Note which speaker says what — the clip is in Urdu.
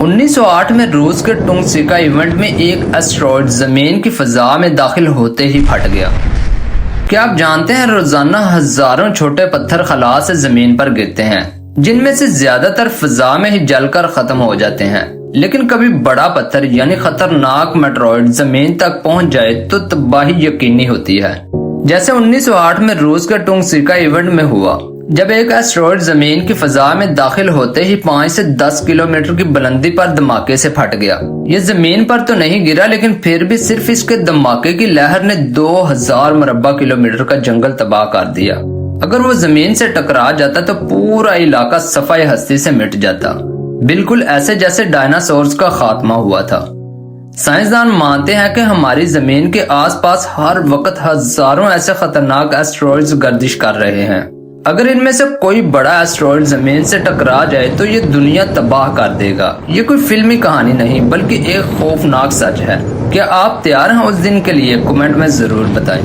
Speaker 1: 1908 میں روس کے ٹونگسیکا ایونٹ میں ایک اسٹرائیڈ زمین کی فضا میں داخل ہوتے ہی پھٹ گیا۔ کیا آپ جانتے ہیں روزانہ ہزاروں چھوٹے پتھر خلا سے زمین پر گرتے ہیں، جن میں سے زیادہ تر فضا میں ہی جل کر ختم ہو جاتے ہیں، لیکن کبھی بڑا پتھر یعنی خطرناک میٹرائیڈ زمین تک پہنچ جائے تو تباہی یقینی ہوتی ہے، جیسے 1908 میں روس کے ٹونگسیکا ایونٹ میں ہوا، جب ایک اسٹرائیڈ زمین کی فضا میں داخل ہوتے ہی 5 سے 10 کلومیٹر کی بلندی پر دھماکے سے پھٹ گیا۔ یہ زمین پر تو نہیں گرا، لیکن پھر بھی صرف اس کے دھماکے کی لہر نے 2000 مربع کلومیٹر کا جنگل تباہ کر دیا۔ اگر وہ زمین سے ٹکرا جاتا تو پورا علاقہ صفحہ ہستی سے مٹ جاتا، بالکل ایسے جیسے ڈائناسورز کا خاتمہ ہوا تھا۔ سائنسدان مانتے ہیں کہ ہماری زمین کے آس پاس ہر وقت ہزاروں ایسے خطرناک اسٹرائیڈز گردش کر رہے ہیں۔ اگر ان میں سے کوئی بڑا اسٹرائیڈ زمین سے ٹکرا جائے تو یہ دنیا تباہ کر دے گا۔ یہ کوئی فلمی کہانی نہیں بلکہ ایک خوفناک سچ ہے۔ کیا آپ تیار ہیں اس دن کے لیے؟ کمنٹ میں ضرور بتائیں۔